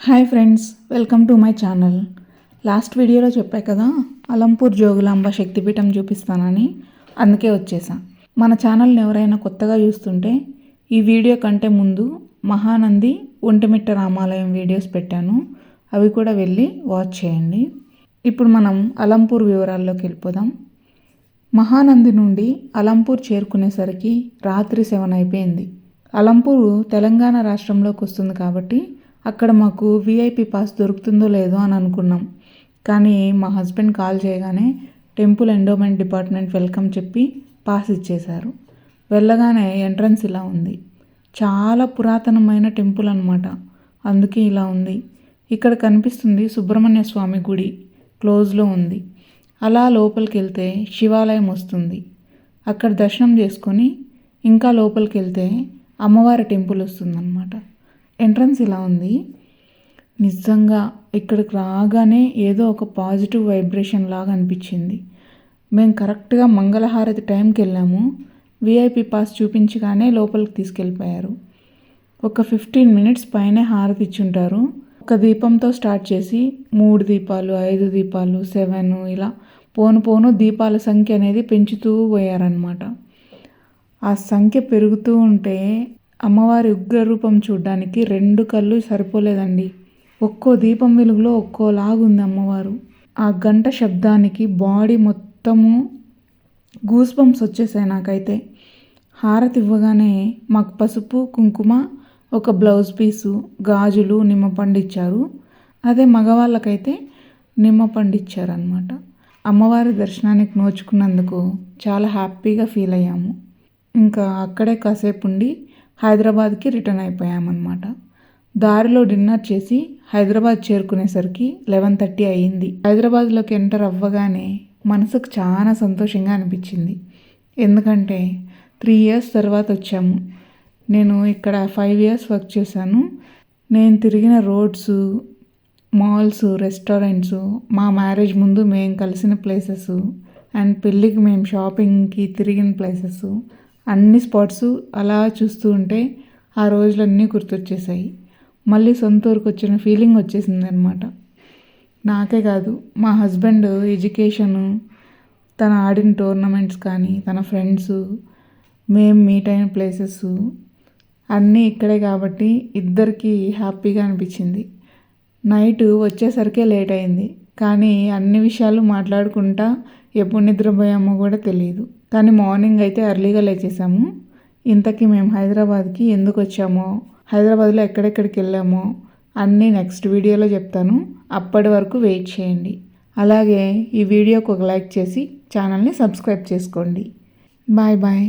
Hi friends, welcome to my channel. Last వీడియోలో చెప్పా కదా, అలంపూర్ జోగులాంబ శక్తిపీఠం చూపిస్తానని. అందుకే వచ్చేసా. మన ఛానల్ని ఎవరైనా కొత్తగా చూస్తుంటే ఈ వీడియో కంటే ముందు మహానంది ఒంటిమిట్ట రామాలయం వీడియోస్ పెట్టాను, అవి కూడా వెళ్ళి వాచ్ చేయండి. ఇప్పుడు మనం అలంపూర్ వివరాల్లోకి వెళ్ళిపోదాం. మహానంది నుండి అలంపూర్ చేరుకునేసరికి రాత్రి 7 అయిపోయింది. అలంపూర్ తెలంగాణ రాష్ట్రంలోకి వస్తుంది కాబట్టి అక్కడ మాకు విఐపి పాస్ దొరుకుతుందో లేదో అని అనుకున్నాం. కానీ మా హస్బెండ్ కాల్ చేయగానే టెంపుల్ ఎండోమెంట్ డిపార్ట్మెంట్ వెల్కమ్ చెప్పి పాస్ ఇచ్చేశారు. వెళ్ళగానే ఎంట్రన్స్ ఇలా ఉంది. చాలా పురాతనమైన టెంపుల్ అనమాట, అందుకే ఇలా ఉంది. ఇక్కడ కనిపిస్తుంది సుబ్రహ్మణ్య స్వామి గుడి, క్లోజ్లో ఉంది. అలా లోపలికి వెళ్తే శివాలయం వస్తుంది. అక్కడ దర్శనం చేసుకొని ఇంకా లోపలికి వెళ్తే అమ్మవారి టెంపుల్ వస్తుందన్నమాట. ఎంట్రన్స్ ఇలా ఉంది. నిజంగా ఇక్కడికి రాగానే ఏదో ఒక పాజిటివ్ వైబ్రేషన్ లాగా అనిపించింది. మేము కరెక్ట్గా మంగళహారతి టైంకి వెళ్ళాము. విఐపి పాస్ చూపించగానే లోపలికి తీసుకెళ్ళిపోయారు. ఒక 15 మినిట్స్ పైనే హారతి ఇచ్చుంటారు. ఒక దీపంతో స్టార్ట్ చేసి 3 దీపాలు, 5 దీపాలు, 7 ఇలా పోను దీపాల సంఖ్య అనేది పెంచుతూ పోయారనమాట. ఆ సంఖ్య పెరుగుతూ ఉంటే అమ్మవారి ఉగ్రరూపం చూడడానికి 2 కళ్ళు సరిపోలేదండి. ఒక్కో దీపం వెలుగులో ఒక్కోలాగుంది అమ్మవారు. ఆ గంట శబ్దానికి బాడీ మొత్తము గూస్ బంప్స్ వచ్చేసాయి నాకైతే. హారతి ఇవ్వగానే మాకు పసుపు, కుంకుమ, ఒక బ్లౌజ్ పీసు, గాజులు, నిమ్మపండు ఇచ్చారు. అదే మగవాళ్ళకైతే నిమ్మపండు ఇచ్చారనమాట. అమ్మవారి దర్శనానికి నోచుకున్నందుకు చాలా హ్యాపీగా ఫీల్ అయ్యాము. ఇంకా అక్కడే కాసేపు ఉండి హైదరాబాద్కి రిటర్న్ అయిపోయామన్నమాట. దారిలో డిన్నర్ చేసి హైదరాబాద్ చేరుకునేసరికి 11:30 అయ్యింది. హైదరాబాద్లోకి ఎంటర్ అవ్వగానే మనసుకు చాలా సంతోషంగా అనిపించింది. ఎందుకంటే 3 ఇయర్స్ తర్వాత వచ్చాము. నేను ఇక్కడ 5 ఇయర్స్ వర్క్ చేశాను. నేను తిరిగిన రోడ్స్, మాల్స్, రెస్టారెంట్స్, మా మ్యారేజ్ ముందు మేము కలిసిన ప్లేసెస్ అండ్ పెళ్ళికి మేము షాపింగ్కి తిరిగిన ప్లేసెస్, అన్ని స్పాట్స్ అలా చూస్తూ ఉంటే ఆ రోజులన్నీ గుర్తొచ్చేసాయి. మళ్ళీ సొంత ఊరికి వచ్చిన ఫీలింగ్ వచ్చేసింది అనమాట. నాకే కాదు, మా హస్బెండ్ ఎడ్యుకేషను, తన ఆడిన టోర్నమెంట్స్ కానీ, తన ఫ్రెండ్స్, మేము మీట్ అయిన ప్లేసెస్ అన్నీ ఇక్కడే కాబట్టి ఇద్దరికి హ్యాపీగా అనిపించింది. నైట్ వచ్చేసరికే లేట్ అయింది, కానీ అన్ని విషయాలు మాట్లాడుకుంటా ఎప్పుడు నిద్రపోయామో కూడా తెలియదు. కానీ మార్నింగ్ అయితే ఎర్లీగా లేచేసాము. ఇంతకీ మేము హైదరాబాద్కి ఎందుకు వచ్చామో, హైదరాబాద్లో ఎక్కడెక్కడికి వెళ్ళామో అన్నీ నెక్స్ట్ వీడియోలో చెప్తాను. అప్పటి వరకు వెయిట్ చేయండి. అలాగే ఈ వీడియోకి ఒక లైక్ చేసి ఛానల్ని సబ్స్క్రైబ్ చేసుకోండి. Bye bye.